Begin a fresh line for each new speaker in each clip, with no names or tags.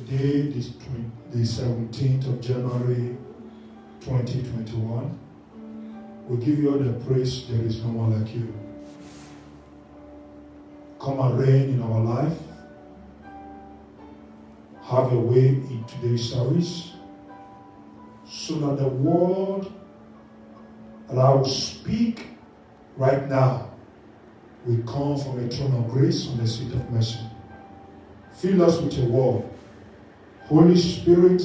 Today is the 17th of January 2021. We give you all the praise. There is no one like you. Come and reign in our life. Have a way in today's service so that the word that I will speak right now will come from a throne of grace on the seat of mercy. Fill us with your word. Holy Spirit,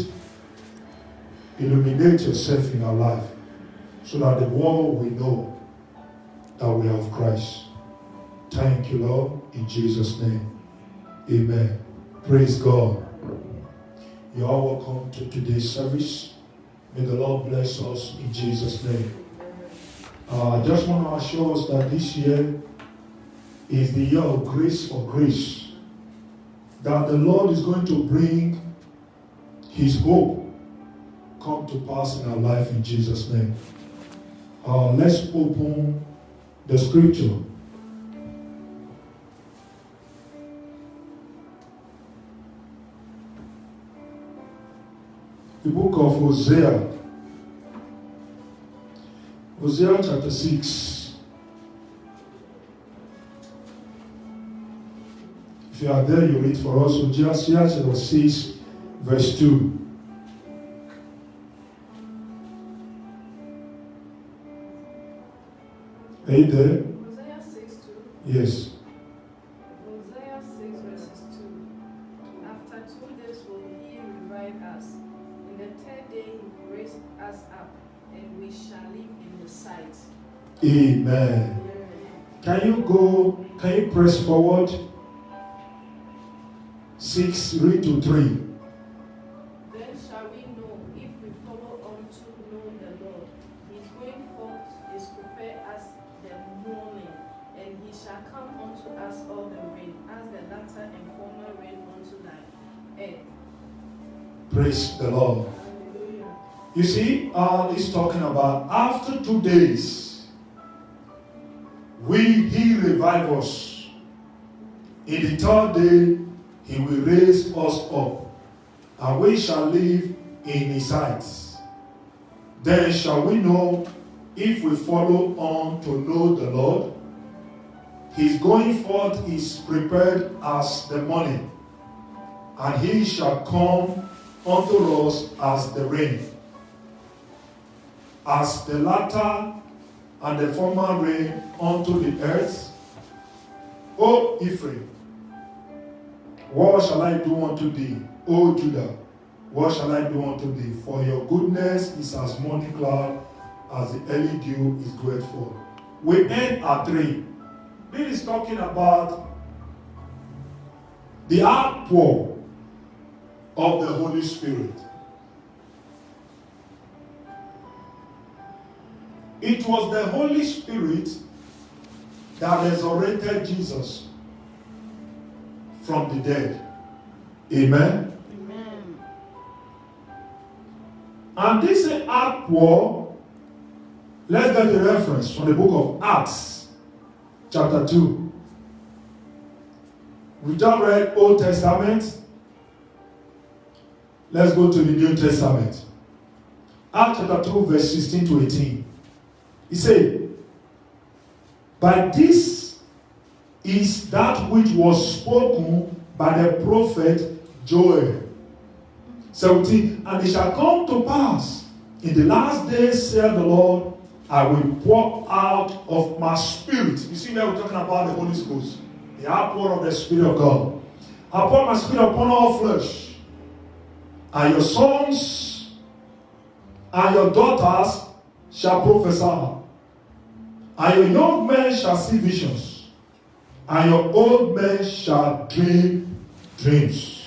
illuminate yourself in our life so that the world will know that we have Christ. Thank you, Lord, in Jesus' name. Amen. Praise God. You are welcome to today's service. May the Lord bless us in Jesus' name. I just want to assure us that this year is the year of grace for grace. That the Lord is going to bring His hope come to pass in our life in Jesus' name. Let's open the scripture. The book of Hosea. Hosea chapter 6. If you are there, you read for us. Hosea chapter 6, verse 2. Are you there?
Hosea 6, 2.
Yes.
Hosea 6, verses 2. After 2 days will He revive us. In the third day He will raise us up, and we shall live in His sight.
Amen. Can you press forward? 6, read to 3.
Then shall we know, if we follow on to know the Lord. His going forth is prepared as the morning, and He shall come unto us all the rain, as the latter and former rain unto thy earth.
Praise the Lord.
Hallelujah.
You see, it's talking about after 2 days, He revive us. In the third day, He will raise us up, and we shall live in His sight. Then shall we know, if we follow on to know the Lord. His going forth is prepared as the morning, and He shall come unto us as the rain, as the latter and the former rain unto the earth. O Ephraim, what shall I do unto thee? O Judah, what shall I do unto thee? For your goodness is as morning cloud, as the early dew is grateful. We end at 3. This is talking about the outpour of the Holy Spirit. It was the Holy Spirit that resurrected Jesus from the dead. Amen?
Amen.
And this outpour, let's get a reference from the book of Acts, chapter 2. We just read Old Testament. Let's go to the New Testament. Acts chapter 2, verse 16 to 18. He said, "By this is that which was spoken by the prophet Joel." 17. "And it shall come to pass in the last days, saith the Lord, I will pour out of my spirit." You see, where we're talking about the Holy Ghost, the outpour of the Spirit of God. "I pour my spirit upon all flesh, and your sons and your daughters shall prophesy, and your young men shall see visions, and your old men shall dream dreams.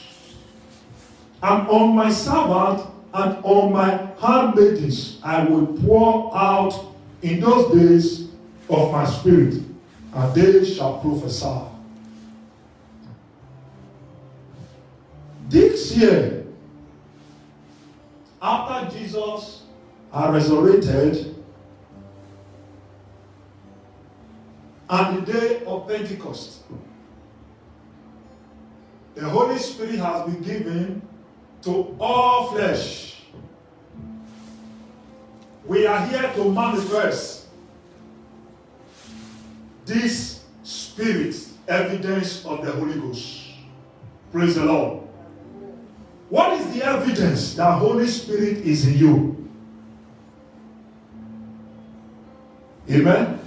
And on my servant and on my handmaidens I will pour out in those days of my spirit, and they shall prophesy." This year, after Jesus had resurrected, and the day of Pentecost, the Holy Spirit has been given to all flesh. We are here to manifest this Spirit, evidence of the Holy Ghost. Praise the Lord. What is the evidence that Holy Spirit is in you? Amen?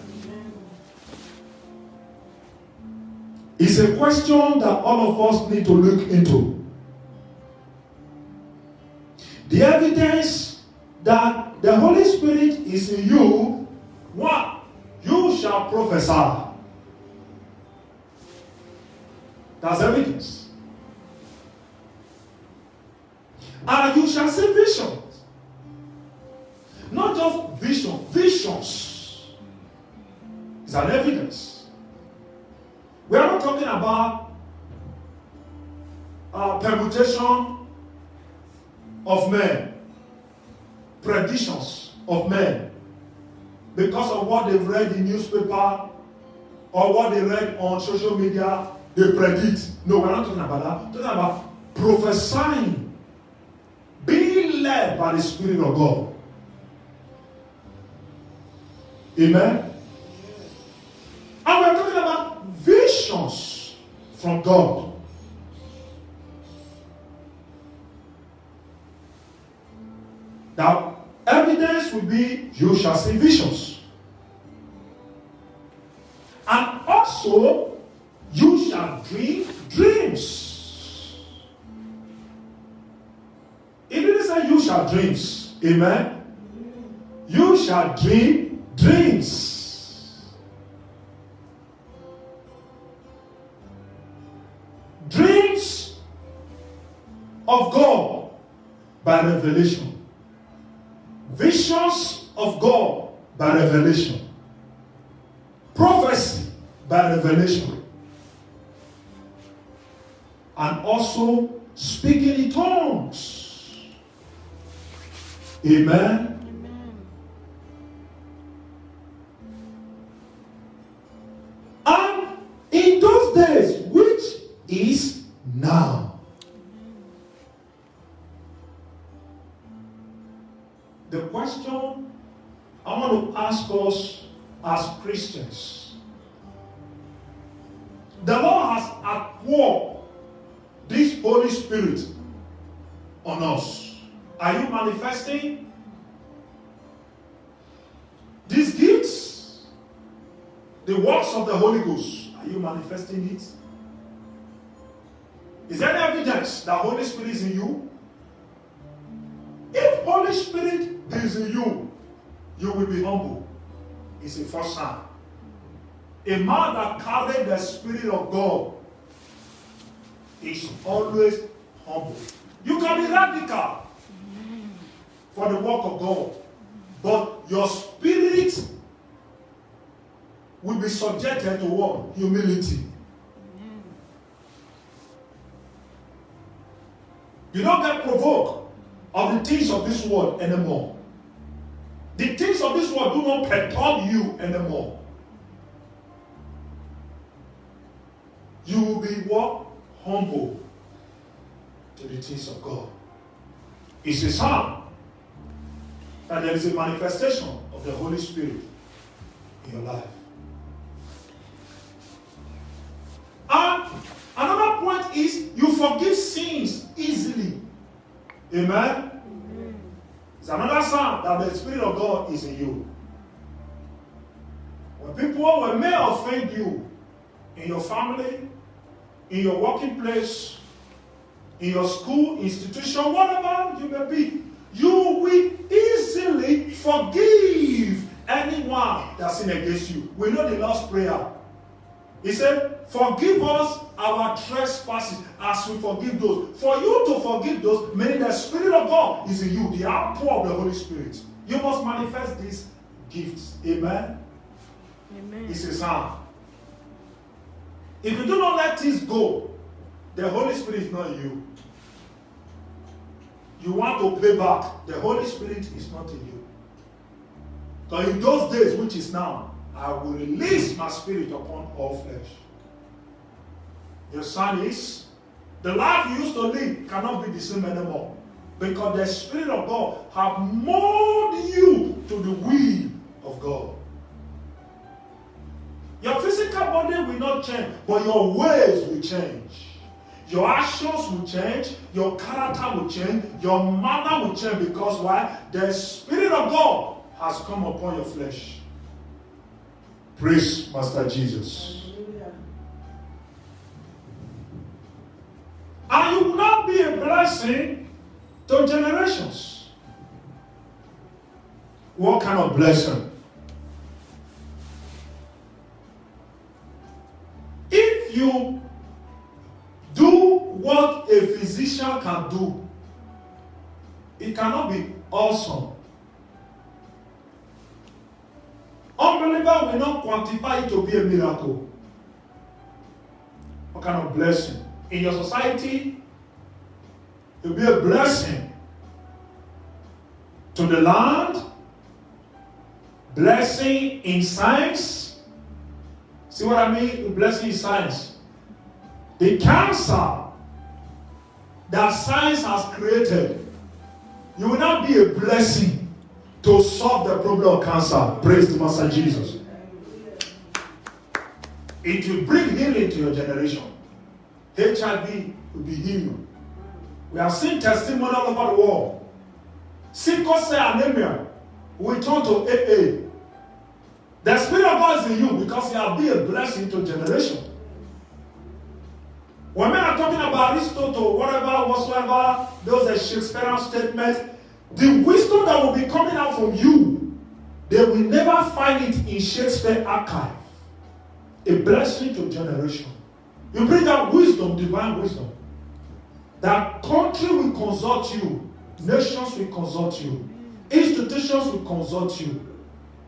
It's a question that all of us need to look into. The evidence that the Holy Spirit is in you, one, you shall prophesy. That's evidence. And you shall see visions. Not just vision, visions. It's an evidence. We are not talking about permutation of men, predictions of men, because of what they've read in newspaper or what they read on social media, they predict. No, we're not talking about that. We're talking about prophesying, being led by the Spirit of God. Amen? And we're talking about visions from God. Now, evidence will be you shall see visions. And also, you shall dream dreams. It didn't say you shall dreams. Amen? You shall dream dreams. Dreams of God by revelation. Visions of God by revelation. Prophecy by revelation. And also speaking in tongues. Amen. And in those days, which is now. The question I want to ask us as Christians. The Lord has outpoured this Holy Spirit on us. Are you manifesting these gifts? The works of the Holy Ghost. Are you manifesting it? Is there any evidence that Holy Spirit is in you? If Holy Spirit is in you, you will be humble. It's a first sign. A man that carries the Spirit of God is always humble. You can be radical for the work of God, but your spirit will be subjected to what? Humility. You don't get provoked of the things of this world anymore. The things of this world do not perturb you anymore. You will be what? Humble to the things of God. It's a sign that there is a manifestation of the Holy Spirit in your life. And another point is you forgive sins easily. Amen? It's another sign that the Spirit of God is in you. When may offend you in your family, in your working place, in your school, institution, whatever you may be, you will easily forgive anyone that sinned against you. We know the Lord's Prayer. He said, forgive us our trespasses as we forgive those. For you to forgive those, meaning the Spirit of God is in you, the outpour of the Holy Spirit. You must manifest these gifts. Amen? Amen. It's a sign. If you do not let things go, the Holy Spirit is not in you. You want to play back, the Holy Spirit is not in you. So in those days, which is now, I will release my Spirit upon all flesh. Your sign is The life you used to live cannot be the same anymore. Because the Spirit of God have molded you to the will of God. Your physical body will not change, but your ways will change. Your actions will change, your character will change, your manner will change, because why? The Spirit of God has come upon your flesh. Praise Master Jesus.
Hallelujah.
And you will not be a blessing to generations. What kind of blessing? If you do what a physician can do, it cannot be awesome. Unbeliever will not quantify it to be a miracle. What kind of blessing? In your society, it will be a blessing to the land, blessing in science. See what I mean? A blessing in science. The cancer that science has created, you will not be a blessing to solve the problem of cancer. Praise the Master Jesus. It will bring healing to your generation. HIV will be healed. We have seen testimony all over the world. Sickle cell anemia will turn to AA. The Spirit of God is in you because you will be a blessing to generation. When men are talking about Aristotle, whatsoever, those are Shakespearean statements, the wisdom that will be coming out from you, they will never find it in Shakespeare archive. A blessing to generation. You bring out wisdom, divine wisdom. That country will consult you, nations will consult you, institutions will consult you,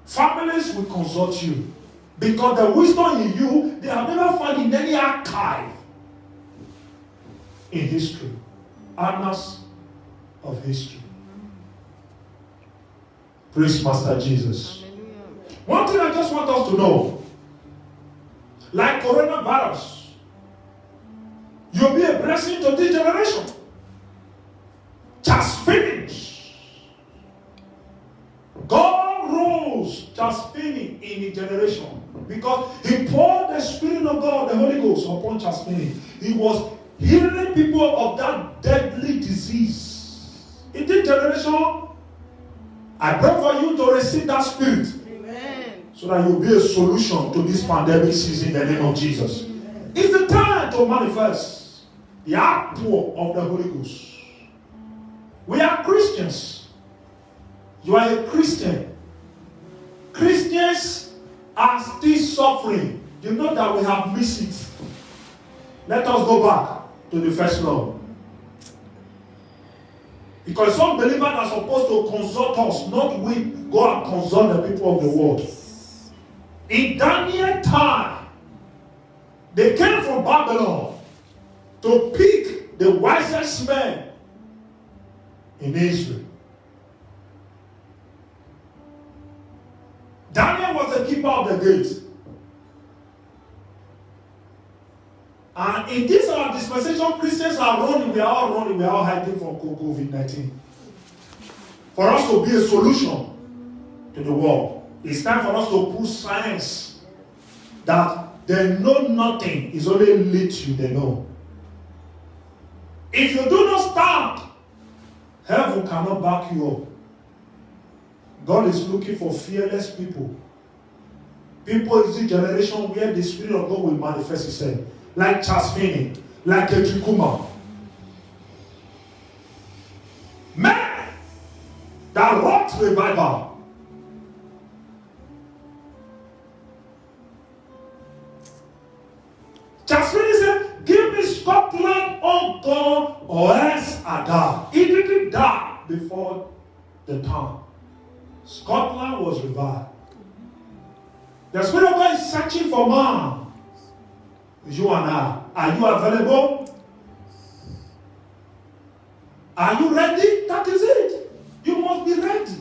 families will consult you, because the wisdom in you, they have never found in any archive in history, annals of history. Praise Master Jesus.
Hallelujah.
One thing I just want us to know, like coronavirus, you'll be a blessing to this generation. Just finish. God rose just finish in a generation because he poured the Spirit of God, the Holy Ghost, upon Chaspini. He was healing people of that deadly disease. In this generation, I pray for you to receive that Spirit.
Amen.
So that you'll be a solution to this pandemic season in the name of Jesus. It's the time to manifest the outpour of the Holy Ghost. We are Christians. You are a Christian. Christians are still suffering. You know that we have missed it. Let us go back to the first love. Because some believers are supposed to consult us, not we go and consult the people of the world. In Daniel time, they came from Babylon to pick the wisest men in Israel. Daniel was the keeper of the gate. And in this our dispensation, Christians are running, we are all hiding from COVID-19. For us to be a solution to the world, it's time for us to push science that they know nothing, is only little they know. If you do not stand, heaven cannot back you up. God is looking for fearless people. People in this generation where the Spirit of God will manifest itself. Like Charles Finney, like Ejikuma. Men that wrought revival. Charles Finney said, give me Scotland, oh God, or else I die. He didn't die before the time. Scotland was revived. The Spirit of God is searching for man. You and I. Are you available? Are you ready? That is it. You must be ready.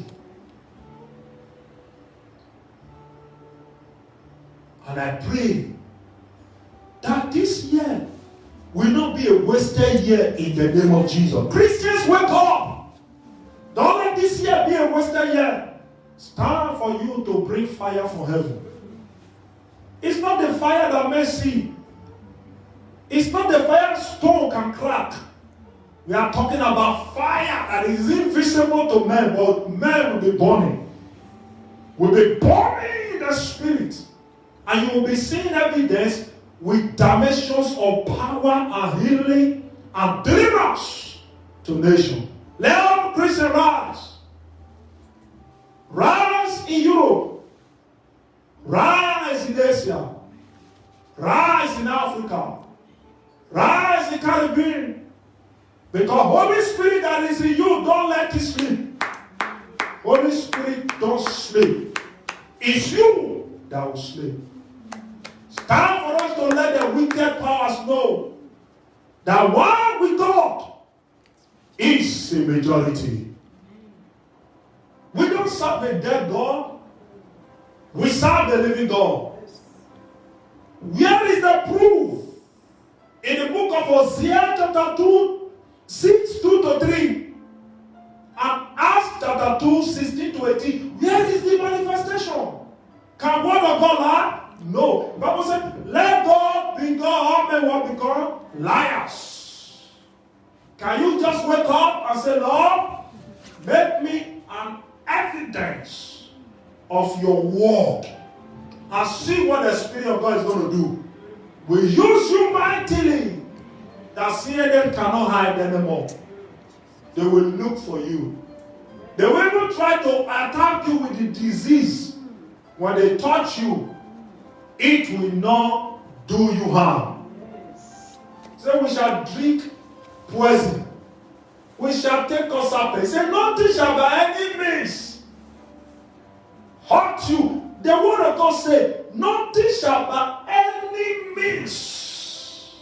And I pray that this year will not be a wasted wasted year in the name of Jesus. Christians, wake up. Don't let this year be a wasted year. It's time for you to bring fire from heaven. It's not the fire that men see. It's not the fire stone can crack. We are talking about fire that is invisible to men, but men will be burning. Will be burning in the spirit. And you will be seeing evidence with dimensions of power and healing and deliverance to nations. Let all Christians rise. Rise in Europe. Rise in Asia. Rise in Africa. Rise in Caribbean. Because Holy Spirit that is in you, don't let it sleep. Holy Spirit don't sleep. It's you that will sleep. It's time for us to let the wicked powers know that one with God is a majority. We don't serve a dead God. We serve the living God. Where is the proof? In the book of Hosea chapter 2, 6, 2 to 3. And Acts chapter 2, 16 to 18. Where is the manifestation? Can word of God lie? No. The Bible said, let God be God, all men will become liars. Can you just wake up and say, Lord, make me an evidence of your word and see what the Spirit of God is going to do. We use you mightily that CNN cannot hide anymore. They will look for you. They will even try to attack you with the disease. When they touch you, it will not do you harm. So we shall drink poison. We shall take us up. He said, nothing shall by any means hurt you. The word of God said, nothing shall by any means.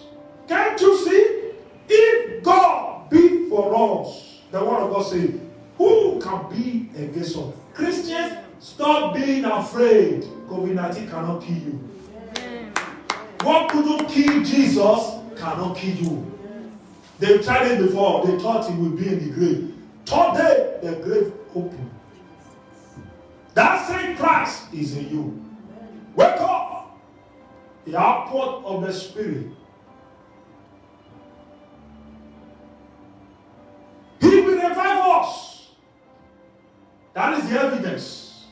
Can't you see? If God be for us, the word of God says, who can be against us? Christians, stop being afraid. COVID-19 cannot kill you. What couldn't kill Jesus cannot kill you. They tried it before. They thought he would be in the grave. Today, the grave opened. That same Christ is in you. Wake up. The output of the Spirit. He will revive us. That is the evidence.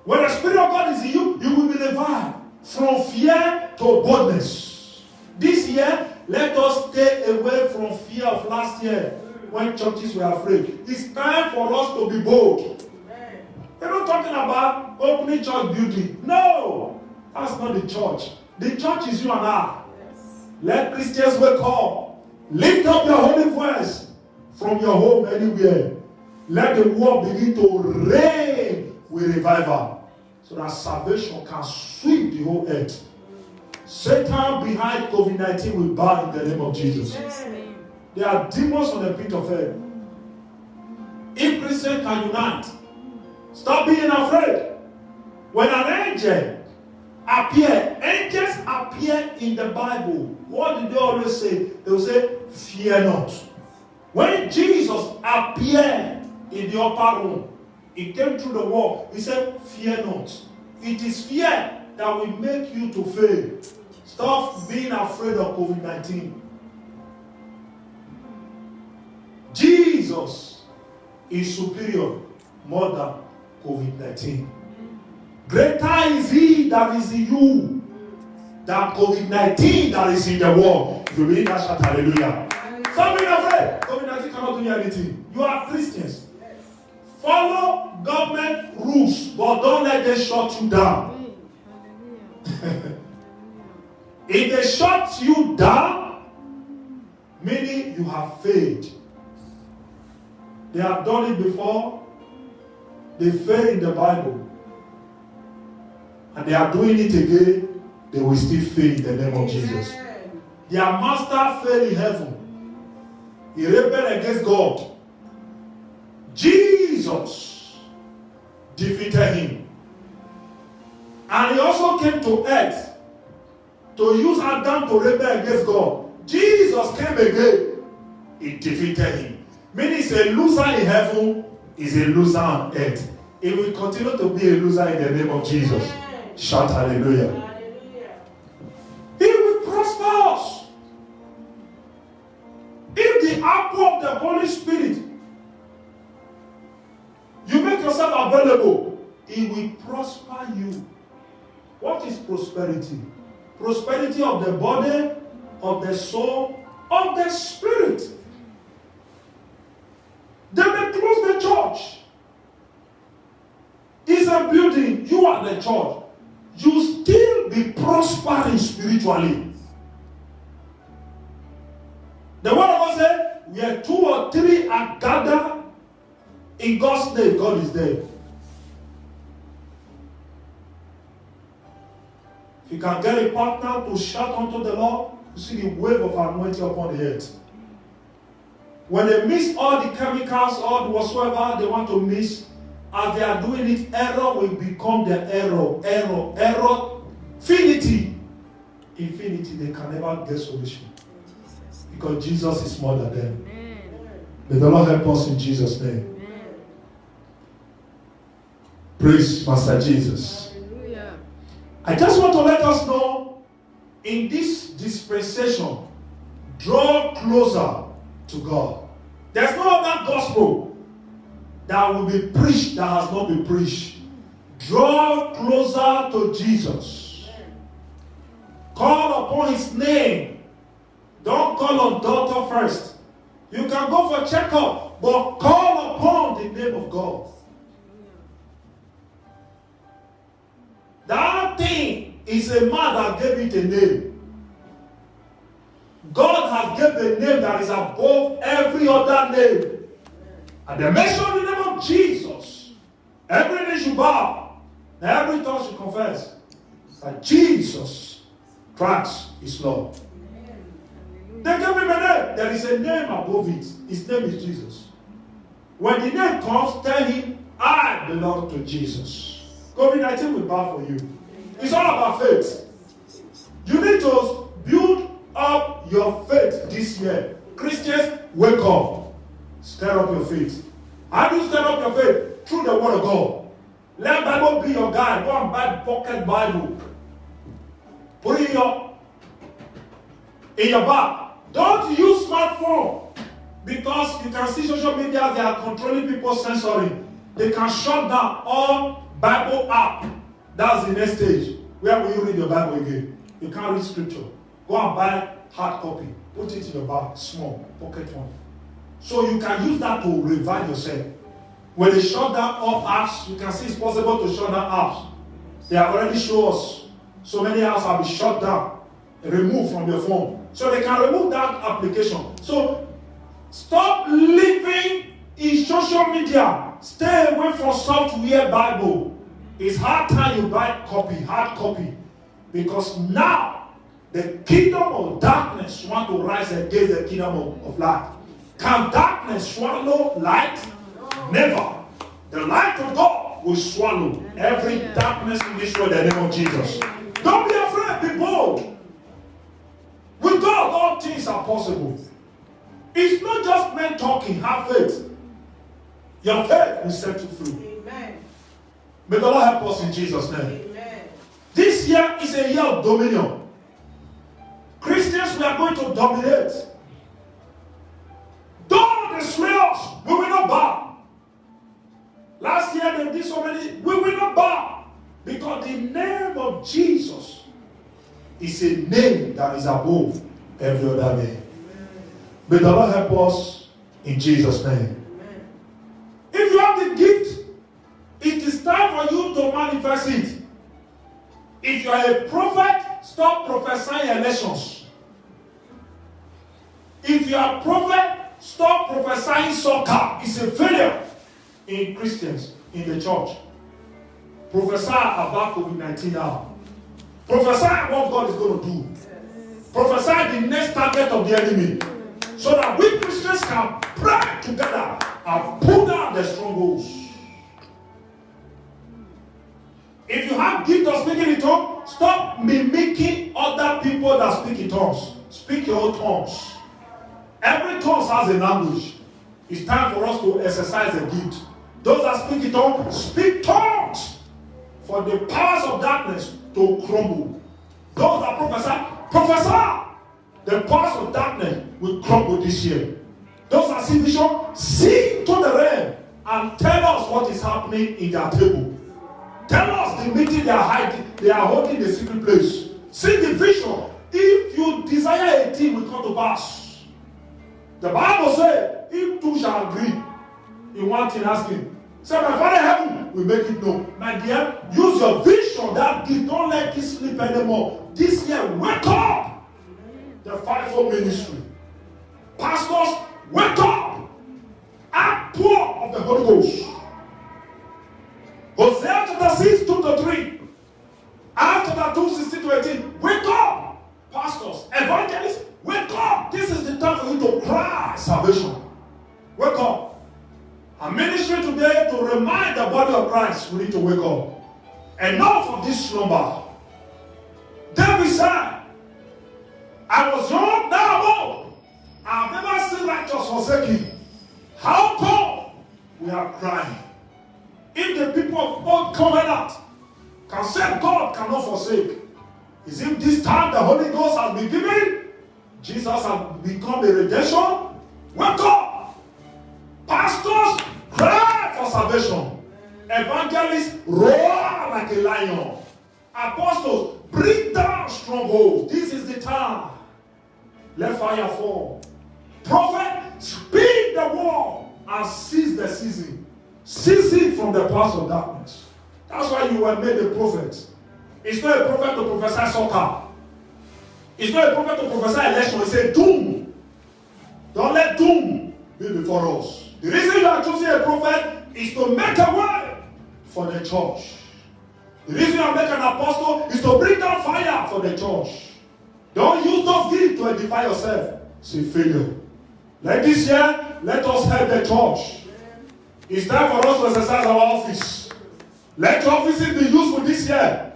When the Spirit of God is in you, you will be revived from fear to boldness. This year, let us stay away from fear of last year when churches were afraid. It's time for us to be bold. We're not talking about opening church building. No, that's not the church. The church is you and I. Let Christians wake up. Lift up your holy voice from your home anywhere. Let the world begin to reign with revival so that salvation can sweep the whole earth. Satan behind COVID-19 will bow in the name of Jesus. There are demons on the pit of hell. If Christians can unite, stop being afraid. When an angel appears, angels appear in the Bible. What did they always say? They will say, fear not. When Jesus appeared in the upper room, he came through the wall. He said, fear not. It is fear that will make you to fail. Stop being afraid of COVID-19. Jesus is superior more than COVID-19. Greater is he that is in you than COVID-19 that is in the world. If you believe that, shout hallelujah. Stop being afraid. COVID-19 cannot do you anything. You are Christians. Follow government rules, but don't let them shut you down. If they shut you down, meaning you have failed. They have done it before. They failed in the Bible. And they are doing it again. They will still fail in the name of Jesus. Their master failed in heaven. He rebelled against God. Jesus defeated him. And he also came to earth to use Adam to rebel against God. Jesus came again, he defeated him. Meaning he's a loser in heaven, he's a loser on earth. He will continue to be a loser in the name of Jesus. Shout hallelujah.
Hallelujah.
He will prosper us. If the apple of the Holy Spirit, you make yourself available, he will prosper you. What is prosperity? Prosperity of the body, of the soul, of the spirit. They may close the church. It's a building, you are the church. You still be prospering spiritually. The word of God said, where 2 or 3 are gathered in God's name, God is there. If you can get a partner to shout unto the Lord, you see the wave of anointing upon the earth. When they mix all the chemicals, all whatsoever they want to mix, as they are doing it, error will become the error. Infinity. They can never get solution. Because Jesus is more than them. May the Lord help us in Jesus' name.
Amen.
Praise Master Jesus.
Hallelujah.
I just want to let us know, in this dispensation, draw closer to God. There's no other gospel that will be preached that has not been preached. Draw closer to Jesus. Call upon his name. Don't call on doctor first. You can go for checkup, but call upon the name of God. That thing is a man that gave it a name. God has given a name that is above every other name. And they mention the name of Jesus. Every knee should bow. Every tongue should confess that Jesus Christ is Lord. They gave him a name. There is a name above it. His name is Jesus. When the name comes, tell him, I belong to Jesus. COVID-19 will bow for you. It's all about faith. You need to build up your faith this year. Christians, wake up. Stir up your faith. How do you stir up your faith? Through the word of God. Let Bible be your guide. Go and buy pocket Bible. Put it in your bag. Don't use smartphone, because you can see social media, they are controlling people's sensory. They can shut down all Bible app. That's the next stage. Where will you read your Bible again? You can't read scripture. Go and buy hard copy. Put it in your bag, small, pocket one. So you can use that to revive yourself. When they shut down all apps, you can see it's possible to shut down apps. They have already shown us. So many apps have been shut down, removed from your phone. So they can remove that application. So stop living in social media. Stay away from software Bible. It's hard time you buy hard copy. Because now the kingdom of darkness want to rise against the kingdom of light. Can darkness swallow light? Never. The light of God will swallow every darkness in this world in the name of Jesus. Don't be afraid, be bold. With God, all things are possible. It's not just men talking, have faith. Your faith will set you free.
Amen.
May the Lord help us in Jesus' name.
Amen.
This year is a year of dominion. Christians, we are going to dominate. Though they slay us, we will not bow. Last year they did so many, we will not bow. Because the name of Jesus is a name that is above every other name. May the Lord help us in Jesus' name.
Amen.
If you have the gift, it is time for you to manifest it. If you are a prophet, stop prophesying elections. If you are a prophet, stop prophesying soccer. It's a failure in Christians, in the church. Prophesy about COVID-19 now. Prophesy what God is going to do. Prophesy the next target of the enemy. So that we Christians can pray together and pull down the strongholds. If you have gift of speaking in tongues, stop mimicking other people that speak in tongues. Speak your own tongues. Every tongue has a language. It's time for us to exercise the gift. Those that speak in tongues, speak tongues for the powers of darkness to crumble. Those that prophesy. The powers of darkness will crumble this year. Those that see vision, see to the realm and tell us what is happening in their table. Tell us the meeting they are holding in the secret place. See the vision. If you desire a thing, will come to pass. The Bible says, if two shall agree in one thing, ask him. Say, my Father in heaven will make it known. My dear, use your vision, that gift. Don't let it sleep anymore. This year, wake up. The fivefold ministry. Pastors, wake up. Outpour of the Holy Ghost. Hosea chapter 6, 2-3. After 2, 16-18. Wake up. Pastors, evangelists, wake up. This is the time for you to cry salvation. Wake up. A ministry today to remind the body of Christ, we need to wake up. Enough of this slumber. David said, I was young, now I'm old. I've never seen righteous forsaken. How come we are crying? If the people of old covenant can say God cannot forsake, is it this time the Holy Ghost has been given? Jesus has become a redemption? Wake up! Pastors, cry for salvation. Evangelists, roar like a lion. Apostles, bring down strongholds. This is the time. Let fire fall. Prophet, speak the word and seize the season. Seize it from the powers of darkness. That's why you were made a prophet. It's not a prophet to prophesy soccer. It's not a prophet to prophesy election. It's a doom. Don't let doom be before us. The reason you are choosing a prophet is to make a way for the church. The reason you are making an apostle is to bring down fire for the church. Don't use those gifts to edify yourself. It's a failure. Like this year, let us help the church. It's time for us to exercise our office. Let your offices be useful this year,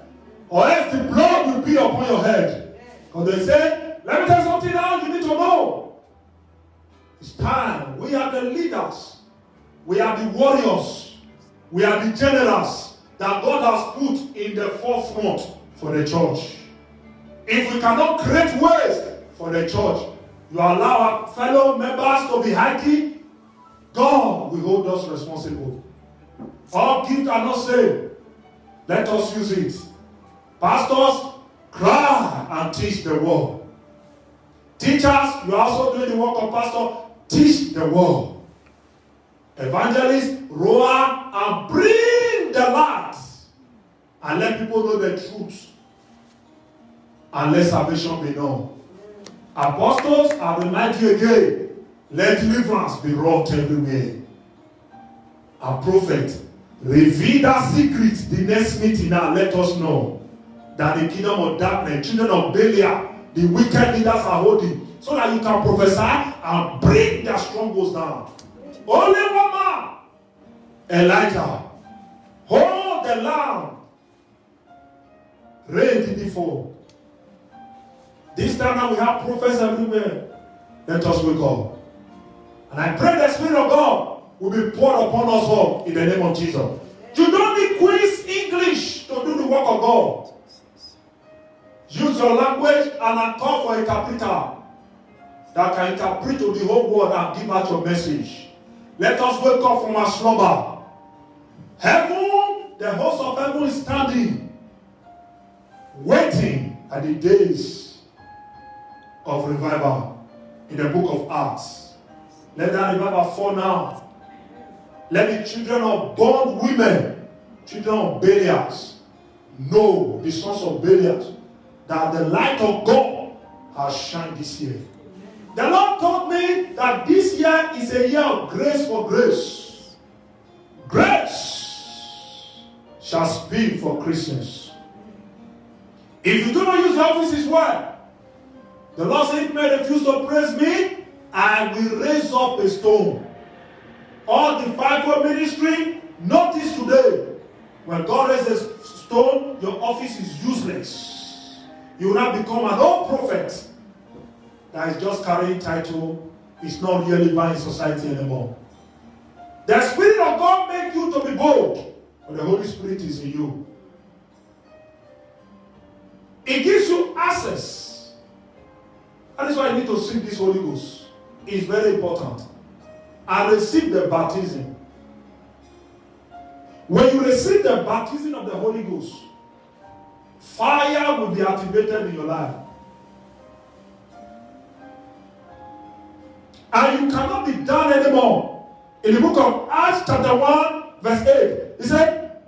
or else the blood will be upon your head. Because they say, let me tell you something now you need to know. It's time. We are the leaders. We are the warriors. We are the generals that God has put in the forefront for the church. If we cannot create ways for the church, you allow our fellow members to be hiking, God will hold us responsible. All gifts are not saved. Let us use it. Pastors, cry and teach the word. Teachers, you are also doing the work of pastor. Teach the word. Evangelists, roar and bring the light. And let people know the truth. And let salvation be known. Apostles, I remind you again, let deliverance be wrought everywhere. A prophet, reveal that secret. The next meeting now, let us know that the kingdom of darkness, children of Belial, the wicked leaders are holding, so that you can prophesy and bring their strongholds down. Only one man, Elijah, hold the lamb, ready before. This time now we have prophets everywhere. Let us wake up. And I pray the Spirit of God will be poured upon us all in the name of Jesus. You don't need quiz English to do the work of God. Use your language and I call for a interpreter that can interpret to the whole world and give out your message. Let us wake up from our slumber. Heaven, the host of heaven is standing, waiting at the days of revival in the book of Acts. Let that revival fall now. Let the children of born women, children of Belial, know, the sons of Belial, that the light of God has shined this year. The Lord told me that this year is a year of grace for grace. Grace shall speak for Christians. If you do not use the offices well, the Lord said, if you may refuse to praise me, I will raise up a stone. All the fivefold ministry, notice today, when God raises a stone, your office is useless. You will not become an old prophet. that is just carrying title is not relevant in society anymore. The Spirit of God makes you to be bold, but the Holy Spirit is in you. It gives you access. That is why you need to seek this Holy Ghost. It's very important. And receive the baptism. When you receive the baptism of the Holy Ghost, fire will be activated in your life. And you cannot be done anymore. In the book of Acts chapter 1 verse 8, he said,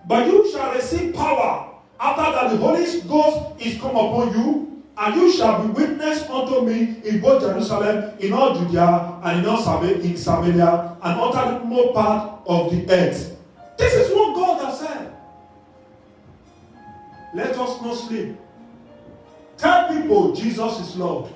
but you shall receive power after that the Holy Ghost is come upon you, and you shall be witness unto me in both Jerusalem, in all Judea, and in all Samaria, and unto the more part of the earth. This is what God has said. Let us not sleep. Tell people Jesus is Lord.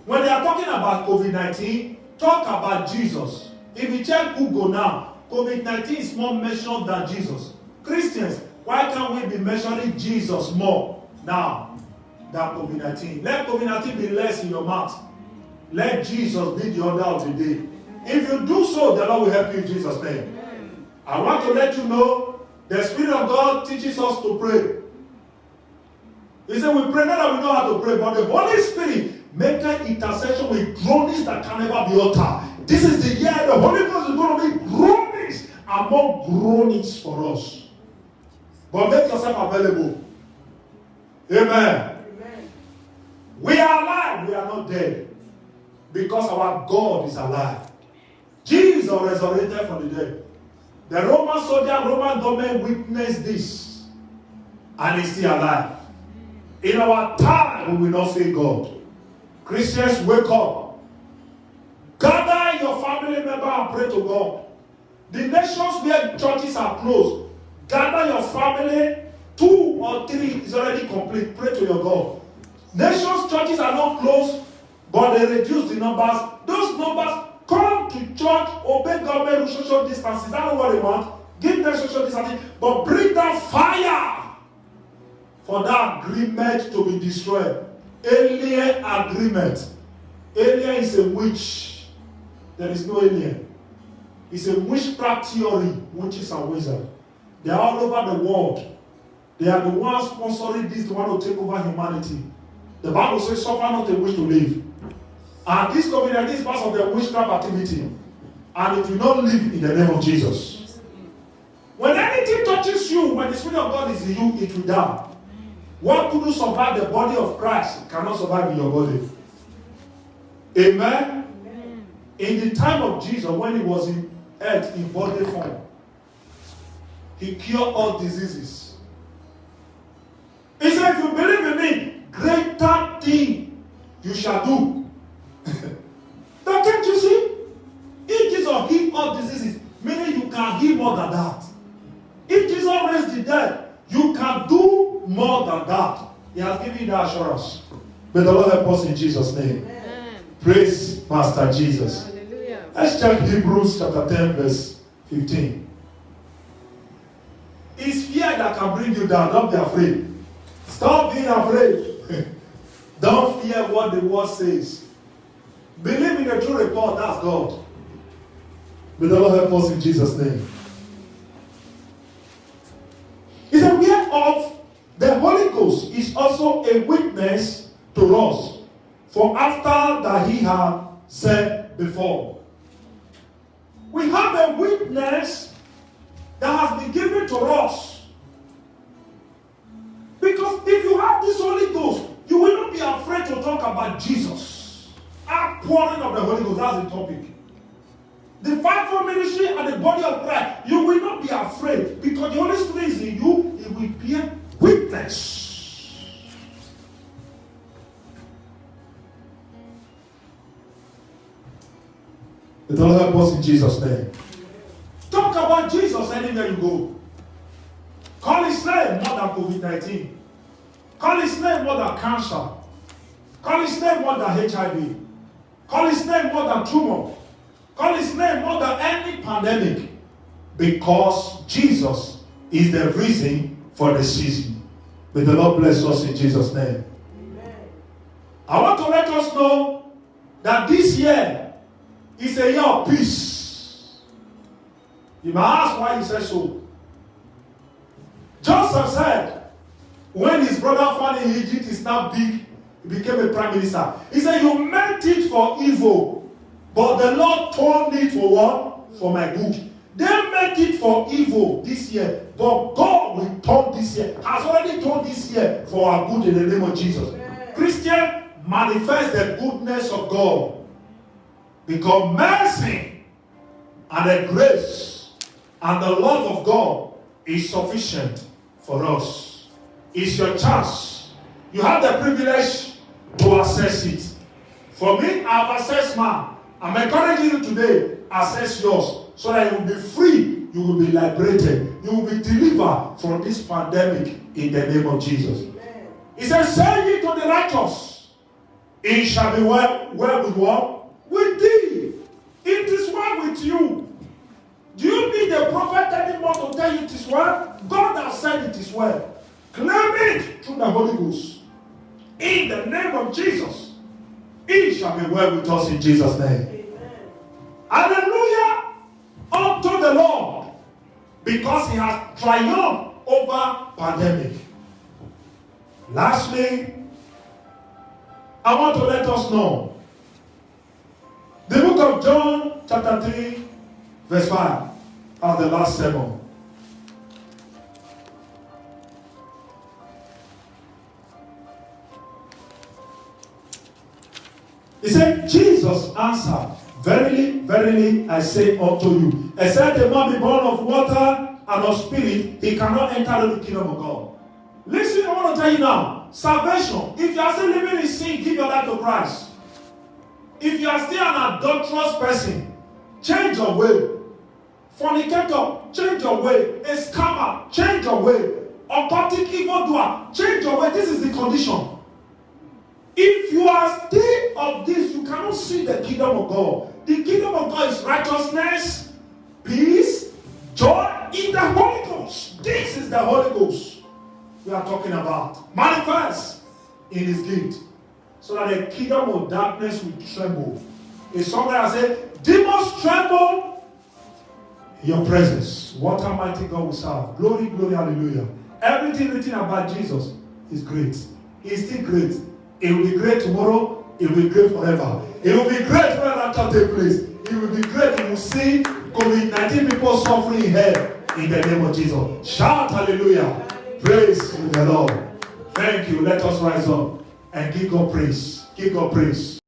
When they are talking about COVID-19, talk about Jesus. If you check Google now, COVID-19 is more mentioned than Jesus. Christians, why can't we be mentioning Jesus more now than COVID-19? Let COVID-19 be less in your mouth. Let Jesus be the order of the day. If you do so, the Lord will help you in Jesus' name. I want to let you know, the Spirit of God teaches us to pray. He said we pray not that we know how to pray, but the Holy Spirit make an intercession with groanings that can never be uttered. This is the year the Holy Ghost is going to be groanings among groanings for us. But make yourself available. Amen. Amen. We are alive, we are not dead. Because our God is alive. Jesus resurrected from the dead. The Roman soldier, Roman government witnessed this. And he's still alive. In our time, we will not fail God. Christians, wake up. Gather your family member and pray to God. The nations where churches are closed, gather your family, 2 or 3 is already complete. Pray to your God. Nations, churches are not closed, but they reduce the numbers. Those numbers come to church, obey government with social distancing. Is that what they want? Give them social distancing, but bring down fire for that agreement to be destroyed. Alien agreement. Alien is a witch. There is no alien. It's a witchcraft theory, witches and wizards. They are all over the world. They are the ones sponsoring this, the one to take over humanity. The Bible says, suffer not a witch to live. And this COVID-19 is part of their witchcraft activity. And it will not live in the name of Jesus. When anything touches you, when the Spirit of God is in you, it will die. What could survive the body of Christ cannot survive in your body. Amen? Amen. In the time of Jesus, when he was in earth in body form, he cured all diseases. He said, if you believe in me, greater thing you shall do. Now can't you see? If Jesus healed all diseases, meaning you can heal more than that. If Jesus raised the dead, you can do more than that. He has given you the assurance. May the Lord help us in Jesus' name. Amen. Praise Master Jesus. Hallelujah. Let's check Hebrews chapter 10 verse 15. It's fear that can bring you down. Don't be afraid. Stop being afraid. Don't fear what the word says. Believe in the true report. That's God. May the Lord help us in Jesus' name. He said, whereof the Holy Ghost is also a witness to us, for after that he had said before. We have a witness that has been given to us. Because if you have this Holy Ghost, you will not be afraid to talk about Jesus. Outpouring of the Holy Ghost, that's the topic. The fivefold ministry and the body of Christ, you will not be afraid because the Holy Spirit is in you. It will bear witness. It will help us in Jesus' name. Talk about Jesus anywhere you go. Call his name more than COVID-19. Call his name more than cancer. Call his name more than HIV. Call his name more than tumor. Call his name more than any pandemic. Because Jesus is the reason for the season. May the Lord bless us in Jesus' name. Amen. I want to let us know that this year is a year of peace. You may ask why he said so. Joseph said, when his brother found in Egypt is now big, he became a prime minister. He said, you meant it for evil, but the Lord turned it for what? For my good. They meant it for evil this year, but God will turn this year, has already turned this year for our good in the name of Jesus. Amen. Christian, manifest the goodness of God, because mercy and the grace and the love of God is sufficient for us. It's your chance. You have the privilege to access it. For me, I've accessed mine. I'm encouraging you today, access yours, so that you will be free, you will be liberated, you will be delivered from this pandemic in the name of Jesus. Amen. He says, say ye to the righteous, it shall be well with what? With thee. It is well with you. Do you need a prophet anymore to tell you it is well? God has said it is well. Claim it through the Holy Ghost. In the name of Jesus, it shall be well with us in Jesus' name. Amen. Hallelujah unto the Lord, because he has triumphed over pandemic. Lastly, I want to let us know the book of John chapter 3 verse 5 as the last sermon. He said, Jesus answered, verily, verily, I say unto you, except a man be born of water and of spirit, he cannot enter the kingdom of God. Listen, I want to tell you now, salvation, if you are still living in sin, give your life to Christ. If you are still an adulterous person, change your way. Fornicator, change your way. A scammer, change your way. Occultic evildoer, change your way. This is the condition. If you are still of this, you cannot see the kingdom of God. The kingdom of God is righteousness, peace, joy in the Holy Ghost. This is the Holy Ghost we are talking about. Manifest in his gift, so that the kingdom of darkness will tremble. A song that I said, demons tremble in your presence. What a mighty God we serve. Glory, glory, hallelujah. Everything written about Jesus is great. He's still great. It will be great tomorrow. It will be great forever. It will be great when that take place. It will be great. You will see COVID-19 people suffering in hell in the name of Jesus. Shout hallelujah. Praise to the Lord. Thank you. Let us rise up and give God praise. Give God praise.